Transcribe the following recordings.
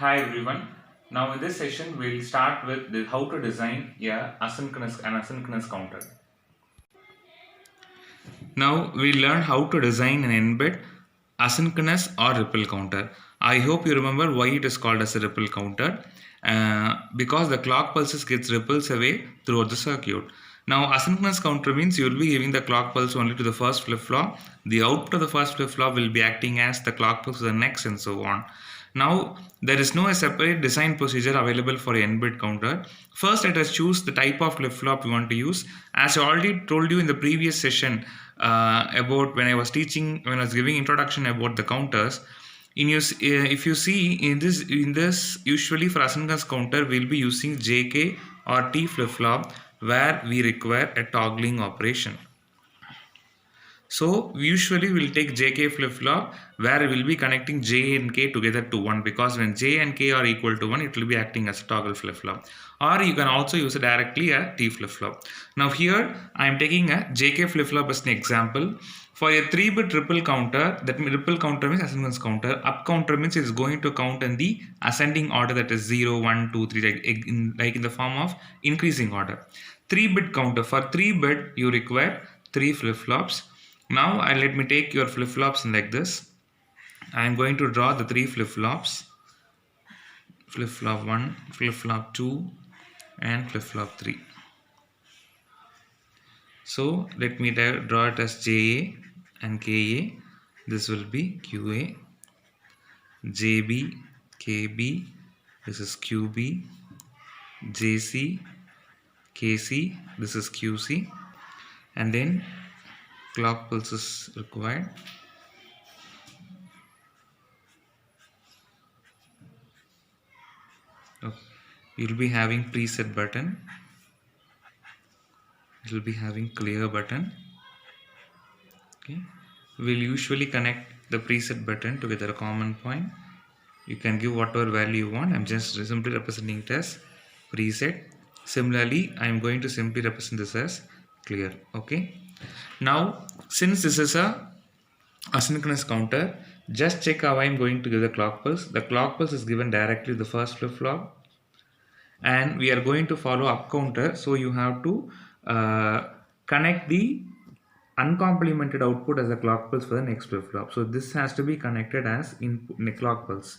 Hi everyone. Now in this session we'll start with how to design an asynchronous counter. Now we learn how to design and embed asynchronous or ripple counter. I hope you remember why it is called as a ripple counter. Because the clock pulses gets ripples away throughout the circuit. Now asynchronous counter means you will be giving the clock pulse only to the first flip flop. The output of the first flip flop will be acting as the clock pulse to the next and so on. Now there is no separate design procedure available for a n-bit counter. First let us choose the type of flip flop we want to use. As I already told you in the previous session, about when I was teaching, when I was giving introduction about the counters. If you see in this usually for asynchronous counter we'll be using JK or T flip flop where we require a toggling operation. So usually we'll take JK flip flop where we'll be connecting J and K together to 1, because when J and K are equal to 1 it will be acting as a toggle flip flop, or you can also use it directly a T flip flop. Now here I am taking a JK flip flop as an example. For a 3-bit ripple counter, that ripple counter means asynchronous counter, up counter means it's going to count in the ascending order, that is 0, 1, 2, 3, like in the form of increasing order. 3-bit counter, for 3-bit you require 3 flip flops. Now let me take your flip flops like this. I am going to draw the 3 flip flops. Flip flop 1, flip flop 2 and flip flop 3. So let me draw it as JA and KA. This will be QA, JB, KB, this is QB, JC, KC, this is QC, and then clock pulses required. Okay. You'll be having preset button, it will be having clear button. Okay, we'll usually connect the preset button to get a common point. You can give whatever value you want. I'm just simply representing it as preset. Similarly, I'm going to simply represent this as clear. Okay, now since this is a asynchronous counter, just check how I'm going to give the clock pulse. The clock pulse is given directly to the first flip flop, and we are going to follow up counter, so you have to connect the uncomplemented output as a clock pulse for the next flip flop. So this has to be connected as input in a clock pulse.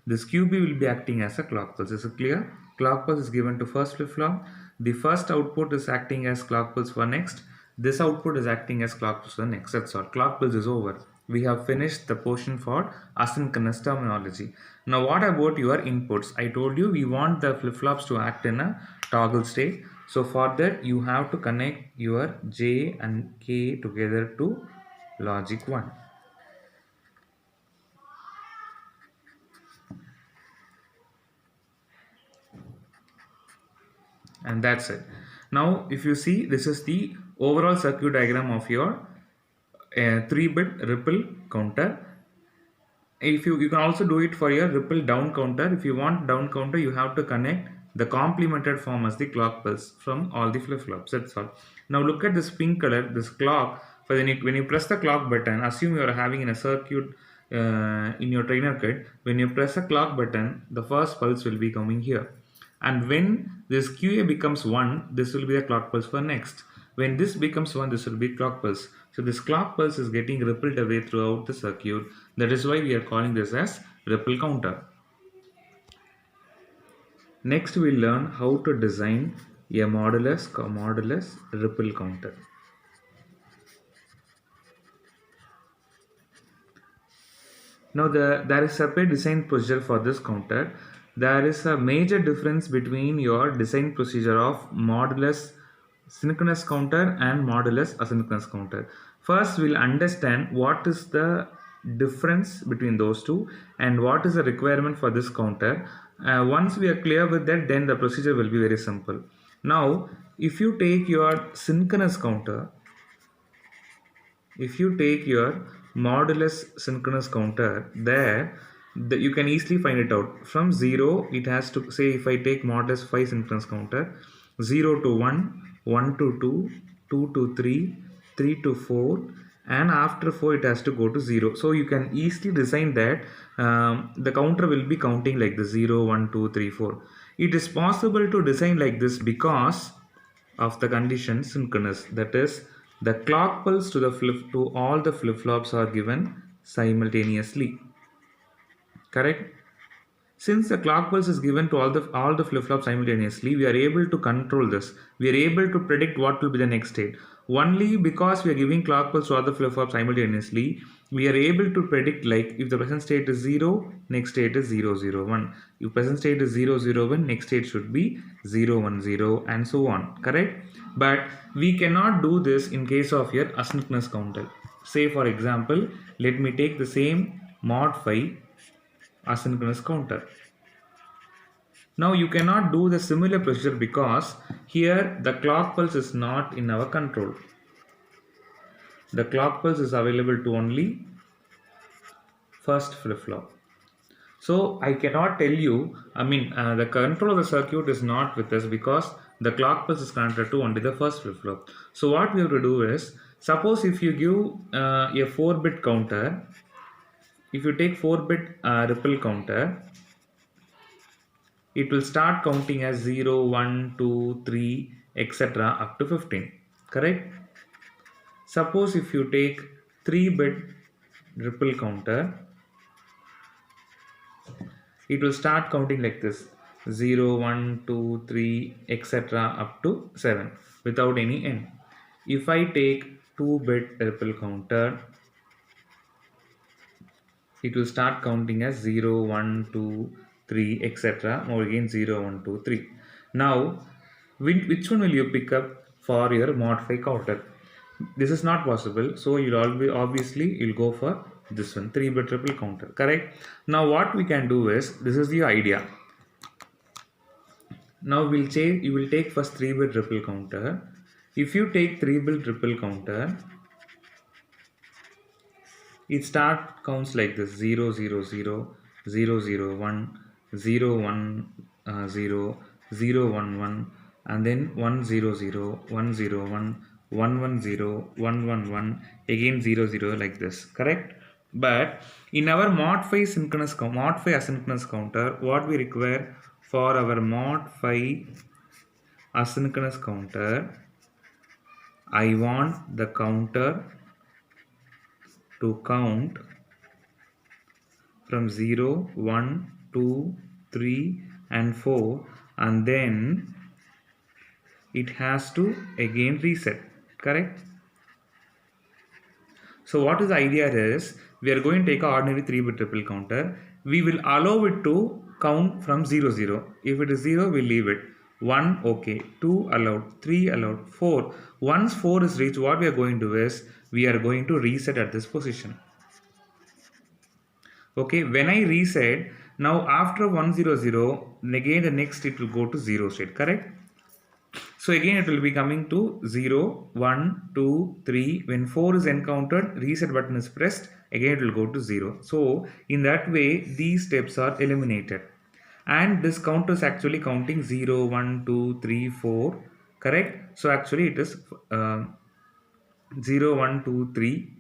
This QB will be acting as a clock pulse. Is it clear? Clock pulse is given to first flip flop. The first output is acting as clock pulse for next. This output is acting as clock pulse for next. That's all. Clock pulse is over. We have finished the portion for asynchronous terminology. Now what about your inputs? I told you we want the flip flops to act in a toggle state. So for that you have to connect your J and K together to logic 1. And that's it. Now if you see, this is the overall circuit diagram of your 3-bit ripple counter. If you can also do it for your ripple down counter. If you want down counter, you have to connect the complemented form as the clock pulse from all the flip flops. That's all. Now look at this pink color, this clock. For when you press the clock button, assume you are having in a circuit in your trainer kit. When you press the clock button, the first pulse will be coming here, and when this QA becomes 1, this will be the clock pulse for next. When this becomes 1, this will be clock pulse. So this clock pulse is getting rippled away throughout the circuit. That is why we are calling this as ripple counter. Next we will learn how to design a modulus ripple counter. Now there is separate design procedure for this counter. There is a major difference between your design procedure of modulus synchronous counter and modulus asynchronous counter. First we'll understand what is the difference between those two and what is the requirement for this counter. Once we are clear with that, then the procedure will be very simple. Now if you take your synchronous counter, if you take your modulus synchronous counter, there you can easily find it out. From 0 it has to, say if I take modulus 5 synchronous counter, 0 to 1, 1 to 2, 2 to 3, 3 to 4 and after 4 it has to go to 0. So you can easily design that the counter will be counting like the 0, 1, 2, 3, 4. It is possible to design like this because of the condition synchronous, that is the clock pulse to the flip to all the flip-flops are given simultaneously, correct? Since the clock pulse is given to all the flip-flops simultaneously, we are able to control this. We are able to predict what will be the next state. Only because we are giving clock pulse to all the flip-flops simultaneously, we are able to predict, like if the present state is 0, next state is 0, 0, 1. If present state is 0, 0, 1, next state should be 0, 1, 0 and so on, correct? But we cannot do this in case of your asynchronous counter. Say for example, let me take the same mod 5 asynchronous counter. Now you cannot do the similar procedure because here the clock pulse is not in our control. The clock pulse is available to only first flip-flop. So I cannot tell you, the control of the circuit is not with us because the clock pulse is connected to only the first flip-flop. So what we have to do is, suppose if you give a 4-bit counter, if you take 4-bit ripple counter, it will start counting as 0, 1, 2, 3, etc. up to 15, correct? Suppose if you take 3-bit ripple counter, it will start counting like this: 0, 1, 2, 3, etc. up to 7 without any end. If I take 2-bit ripple counter, it will start counting as 0, 1, 2, 3, etc. or again 0, 1, 2, 3. Now, which one will you pick up for your mod 5 counter? This is not possible, so you'll go for this one, 3-bit ripple counter, correct? Now what we can do is, this is the idea. Now you will take first 3-bit ripple counter. If you take 3-bit ripple counter, it start counts like this: 0, 0, 0, 0, 0, 1, 0, 1, 0, 0, 1, 1, and then 1, 0, 0, 1, 0, 1, 1, 1, 0, 1, 1, 1, again 0, 0, like this, correct? But in our mod 5 asynchronous counter, what we require for our mod 5 asynchronous counter, I want the counter to count from 0, 1, 2, 3 and 4, and then it has to again reset, correct? So what is the idea is, we are going to take an ordinary 3-bit ripple counter. We will allow it to count from 0, 0. If it is 0, we leave it. 1, okay. 2 allowed. 3 allowed. 4. Once 4 is reached, what we are going to do is, we are going to reset at this position. Okay, when I reset, now after 1, 0, 0, again the next it will go to 0 state, correct? So again it will be coming to 0, 1, 2, 3. When 4 is encountered, reset button is pressed, again it will go to 0. So in that way, these steps are eliminated. And this counter is actually counting 0, 1, 2, 3, 4, correct? So actually it is 0, 1, 2, 3,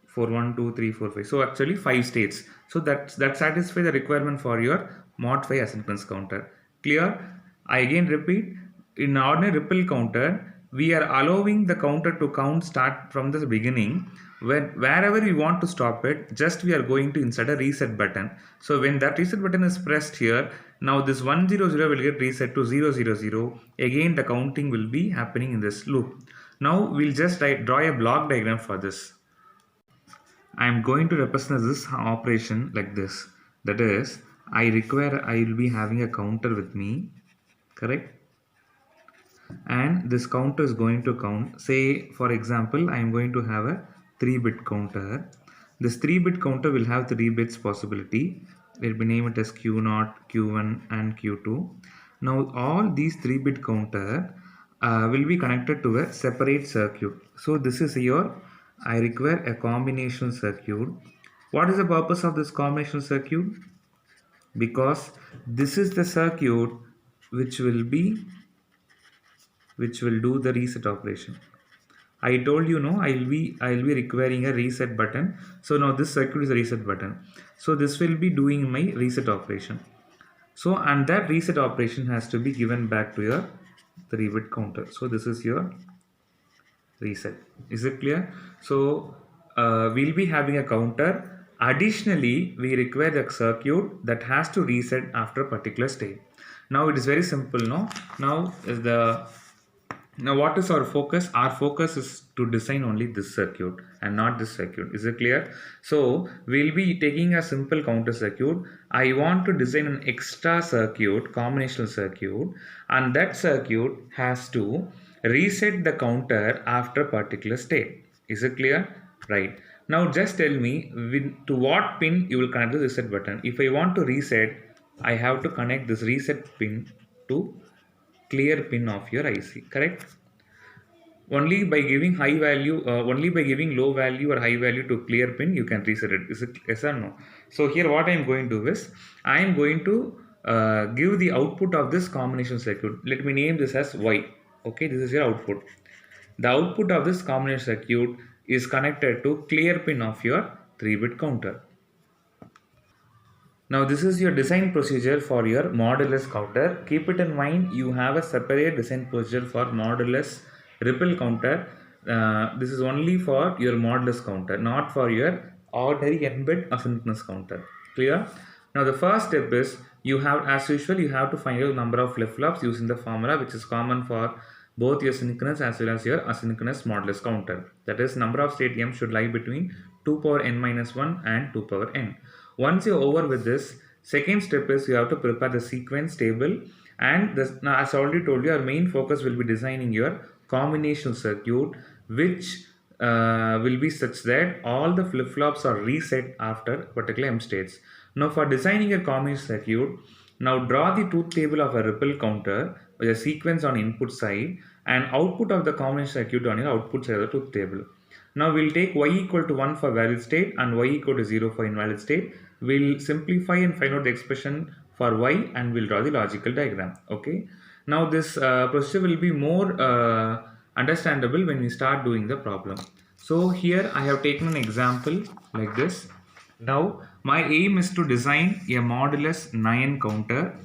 4, 1, 2, 3, 4, 5. So actually 5 states. So that satisfies the requirement for your mod 5 asynchronous counter. Clear? I again repeat, in ordinary ripple counter, we are allowing the counter to start from the beginning. Wherever we want to stop it, just we are going to insert a reset button. So when that reset button is pressed here, now this 1, 0, 0 will get reset to 0, 0, 0. Again the counting will be happening in this loop. Now we'll just draw a block diagram for this. I am going to represent this operation like this. That is, I will be having a counter with me, correct? And this counter is going to count. Say, for example, I am going to have a 3-bit counter. This 3-bit counter will have 3 bits possibility. Let me name it as Q0, Q1 and Q2. Now all these 3-bit counter will be connected to a separate circuit. So this is your, I require a combination circuit. What is the purpose of this combination circuit? Because this is the circuit which will do the reset operation. I told you no, I'll be requiring a reset button. So now this circuit is a reset button. So this will be doing my reset operation. So and that reset operation has to be given back to your 3-bit counter. So this is your reset. Is it clear? So we'll be having a counter. Additionally, we require a circuit that has to reset after a particular state. Now it is very simple. No, now what is our focus? Our focus is to design only this circuit and not this circuit. Is it clear? So we'll be taking a simple counter circuit. I want to design an extra circuit, combinational circuit, and that circuit has to reset the counter after a particular state. Is it clear? Right. Now just tell me to what pin you will connect the reset button. If I want to reset, I have to connect this reset pin to clear pin of your IC, correct? Only by giving only by giving low value or high value to clear pin, you can reset it. Is it yes or no? So here what I am going to do is, I am going to give the output of this combination circuit. Let me name this as Y. Okay, this is your output. The output of this combination circuit is connected to clear pin of your 3-bit counter. Now this is your design procedure for your modulus counter. Keep it in mind, you have a separate design procedure for modulus ripple counter. This is only for your modulus counter, not for your ordinary n-bit asynchronous counter. Clear? Now the first step is, you have, as usual, you have to find out the number of flip-flops using the formula which is common for both your synchronous as well as your asynchronous modulus counter. That is, number of state m should lie between 2 power n minus 1 and 2 power n. Once you're over with this, second step is you have to prepare the sequence table, and this, now as I already told you, our main focus will be designing your combination circuit, which will be such that all the flip-flops are reset after particular M states. Now for designing a combination circuit, now draw the truth table of a ripple counter with a sequence on input side and output of the combination circuit on your output side of the truth table. Now we'll take y equal to 1 for valid state and y equal to 0 for invalid state. We'll simplify and find out the expression for y, and we'll draw the logical diagram. Okay. Now this procedure will be more understandable when we start doing the problem. So here I have taken an example like this. Now my aim is to design a modulus 9 counter,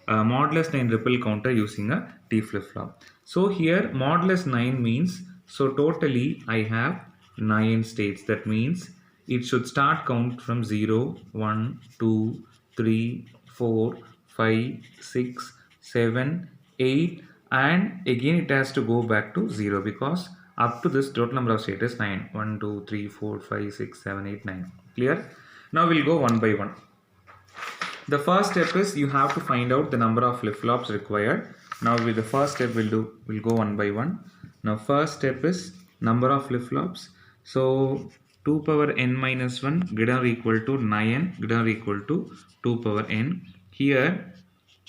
modulus 9 ripple counter using a T flip-flop. So here modulus 9 means, so totally I have 9 states. That means it should start count from 0, 1, 2, 3, 4, 5, 6, 7, 8, and again it has to go back to 0 because up to this total number of states is 9. 1, 2, 3, 4, 5, 6, 7, 8, 9. Clear? Now we'll go one by one. The first step is you have to find out the number of flip-flops required. Now with the first step we'll go one by one. Now first step is number of flip-flops. So 2 power n minus 1 greater or equal to 9 greater or equal to 2 power n. Here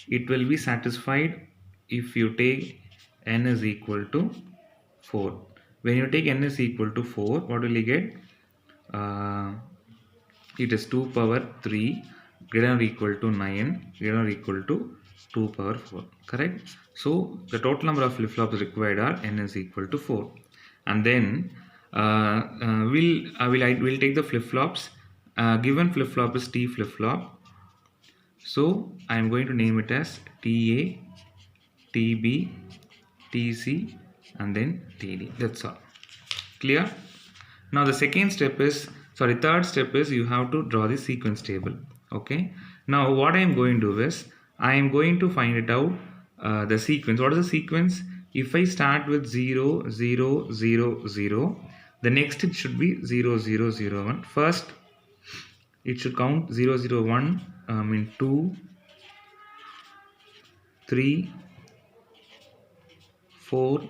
it will be satisfied if you take n is equal to 4. When you take n is equal to 4, what will you get? It is 2 power 3 greater or equal to 9 greater or equal to 2 power 4. Correct? So the total number of flip-flops required are n is equal to 4. And then we'll take the flip-flops. Given flip-flop is T flip-flop. So I am going to name it as TA, TB, TC, and then TD. That's all. Clear? Now the third step is you have to draw the sequence table. Okay. Now what I am going to do is I am going to find it out the sequence. What is the sequence? If I start with 0, 0, 0, 0, the next it should be 0, 0, 0, 1. First it should count 0, 0, 1, 2, 3, 4,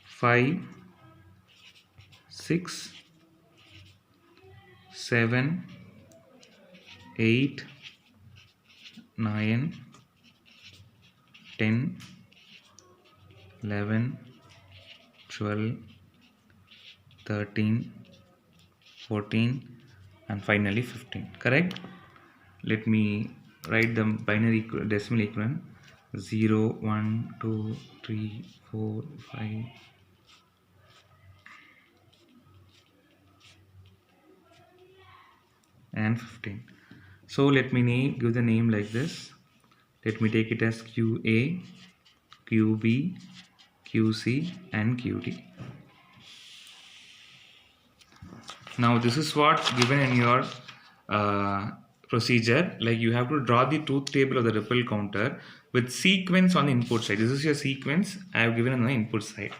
5, 6, 7, 8, 9, 10, 11, 12, 13, 14, and finally 15. Correct? Let me write the binary decimal equivalent. 0, 1, 2, 3, 4, 5, and 15. So let me give the name like this. Let me take it as QA, QB, QC and QD. Now this is what given in your procedure. Like you have to draw the truth table of the ripple counter with sequence on the input side. This is your sequence I have given on the input side,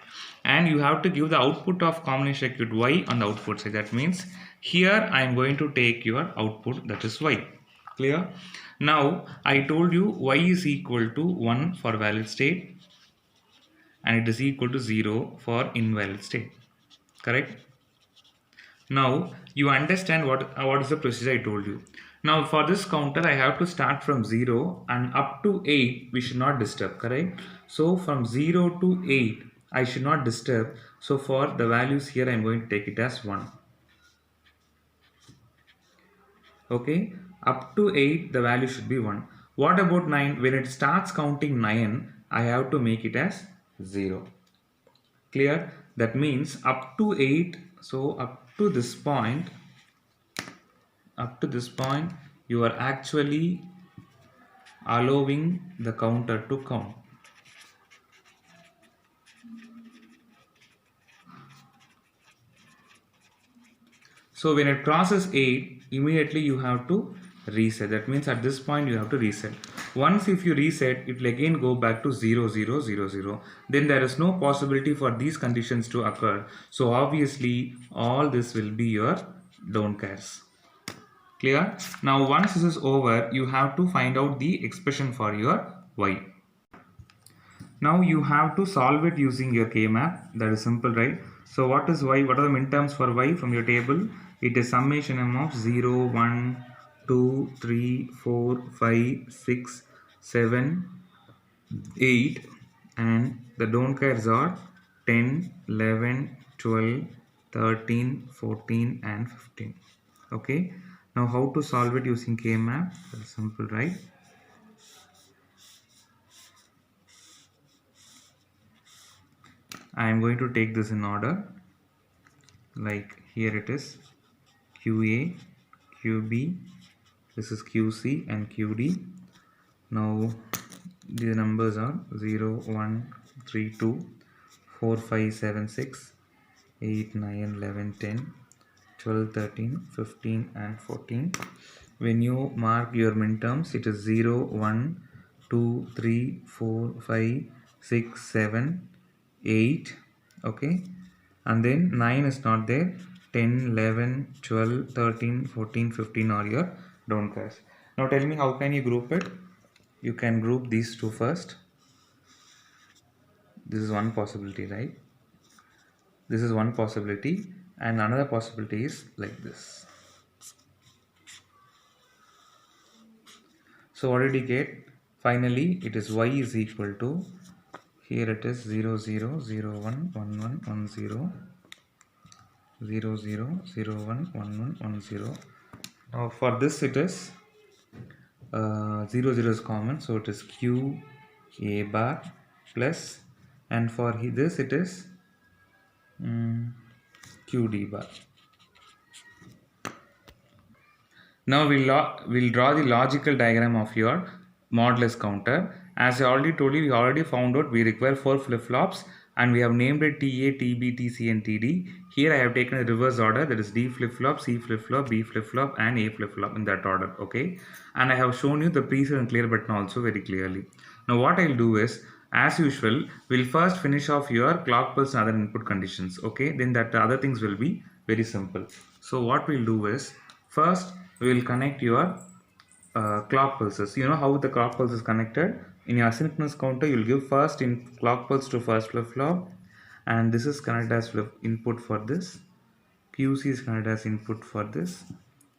and you have to give the output of combination circuit Y on the output side. That means here I am going to take your output, that is Y. Clear? Now I told you Y is equal to 1 for valid state and it is equal to 0 for invalid state. Correct? Now you understand what is the procedure I told you. Now for this counter I have to start from 0 and up to 8 we should not disturb, correct? So from 0 to 8 I should not disturb. So for the values here I am going to take it as 1. Okay, up to 8 the value should be 1. What about 9? When it starts counting 9 I have to make it as 0. Clear? That means up to 8, so up to this point you are actually allowing the counter to count. So when it crosses 8, immediately you have to reset. That means at this point you have to reset. Once if you reset, it will again go back to 0 0 0 0. Then there is no possibility for these conditions to occur. So obviously all this will be your don't cares. Clear? Now once this is over, you have to find out the expression for your Y. Now you have to solve it using your K-map. That is simple, right? So what is Y? What are the minterms for Y from your table? It is summation M of 0, 1, 2, 3, 4, 5, 6, 7, 8, and the don't cares are 10, 11, 12, 13, 14 and 15. Okay. Now how to solve it using K-map? That is simple, right? I am going to take this in order. Like here it is QA, QB, this is QC and QD. Now the numbers are 0, 1, 3, 2, 4, 5, 7, 6, 8, 9, 11, 10, 12, 13, 15 and 14. When you mark your minterms, it is 0, 1, 2, 3, 4, 5, 6, 7, 8. Okay, and then 9 is not there. 10, 11, 12, 13, 14, 15 are your don't cares. Now tell me, how can you group it? You can group these two first. This is one possibility, right? This is one possibility, and another possibility is like this. So what did you get? Finally it is Y is equal to, here it is 0 0 0 1 1 1 1 0 0 0 0 1 1 1 1 0. Now for this it is 0 0 is common, so it is Q A bar plus, and for this it is QD bar. Now we'll draw the logical diagram of your modulus counter. As I already told you, we already found out we require 4 flip-flops and we have named it TA, TB, TC and TD. Here I have taken a reverse order, that is D flip-flop, C flip-flop, B flip-flop and A flip-flop in that order, okay? And I have shown you the preset and clear button also very clearly. Now what I'll do is, as usual, we'll first finish off your clock pulse and other input conditions, okay? Then that other things will be very simple. So what we'll do is, first we will connect your clock pulses. You know how the clock pulse is connected? In your asynchronous counter, you will give first in clock pulse to first flip-flop, and this is connected as input for this. QC is connected as input for this,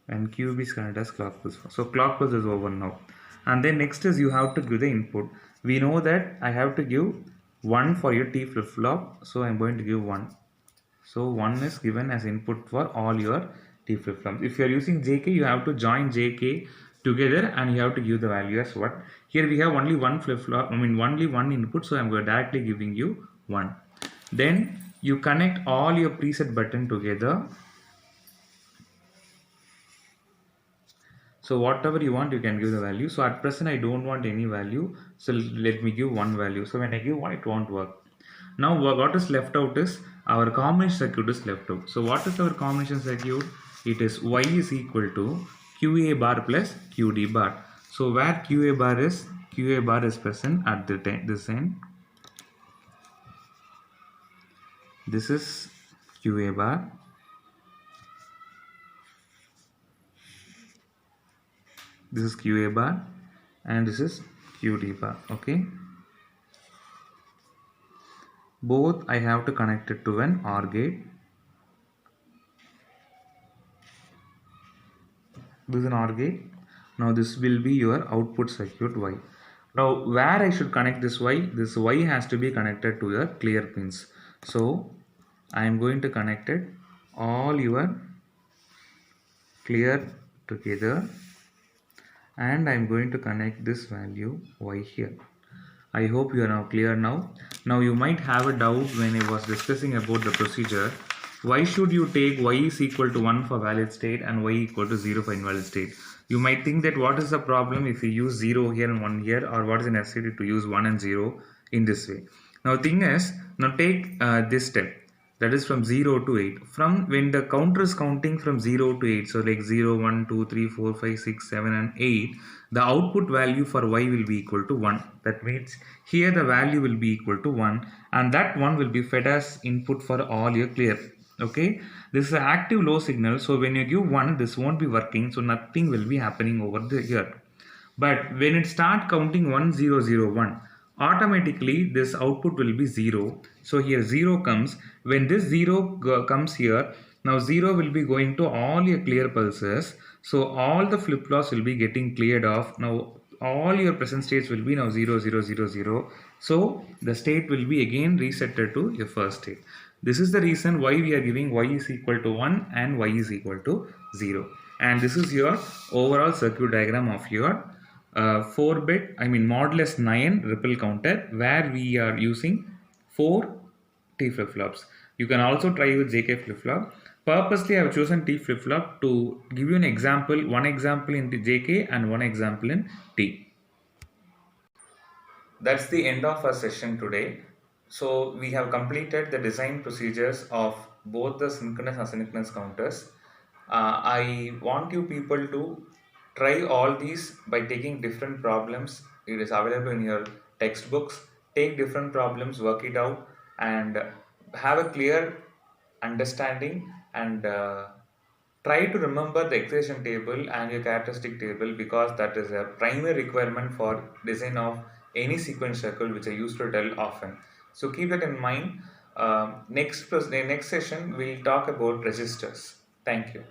and QB is connected as clock pulse. So clock pulse is over now. And then next is you have to give the input. We know that I have to give 1 for your T flip-flop, so I am going to give 1. So 1 is given as input for all your T flip-flops. If you are using JK, you have to join JK together and you have to give the value as what. Here we have only one flip-flop, only one input, so I am directly giving you 1. Then you connect all your preset button together. So whatever you want, you can give the value. So at present, I don't want any value. So let me give one value. So when I give one, it won't work. Now what is left out is our combination circuit is left out. So what is our combination circuit? It is Y is equal to QA bar plus QD bar. So where QA bar is present at this end. This is QA bar. This is QA bar and this is QD bar. Okay. Both I have to connect it to an OR gate. This is an OR gate. Now this will be your output circuit Y. Now where I should connect this Y has to be connected to your clear pins. So I am going to connect it all your clear together and I am going to connect this value Y here. I hope you are now clear now. Now you might have a doubt when I was discussing about the procedure. Why should you take Y is equal to 1 for valid state and Y equal to 0 for invalid state? You might think that what is the problem if you use 0 here and 1 here, or what is the necessity to use 1 and 0 in this way? Now thing is, now take this step, that is from 0 to 8. From when the counter is counting from 0 to 8, so like 0, 1, 2, 3, 4, 5, 6, 7 and 8, the output value for Y will be equal to 1. That means here the value will be equal to 1 and that 1 will be fed as input for all your clear. Okay, this is an active low signal, so when you give 1, this won't be working, so nothing will be happening over the here. But when it start counting 1001, automatically this output will be 0. So here 0 comes. When this 0 comes here, now 0 will be going to all your clear pulses. So all the flip-flops will be getting cleared off. Now all your present states will be now 0, 0, 0, 0. So the state will be again resetted to your first state. This is the reason why we are giving Y is equal to 1 and Y is equal to 0. And this is your overall circuit diagram of your 4-bit, I mean modulus 9 ripple counter, where we are using 4 T flip-flops. You can also try with JK flip-flop. Purposely I have chosen T flip-flop to give you an example, one example in the JK and one example in T. That's the end of our session today. So we have completed the design procedures of both the synchronous and asynchronous counters. I want you people to try all these by taking different problems. It is available in your textbooks. Take different problems, work it out, and have a clear understanding and try to remember the excitation table and your characteristic table, because that is a primary requirement for design of any sequence circle, which I used to tell often. So keep that in mind. Next session we'll talk about resistors. Thank you.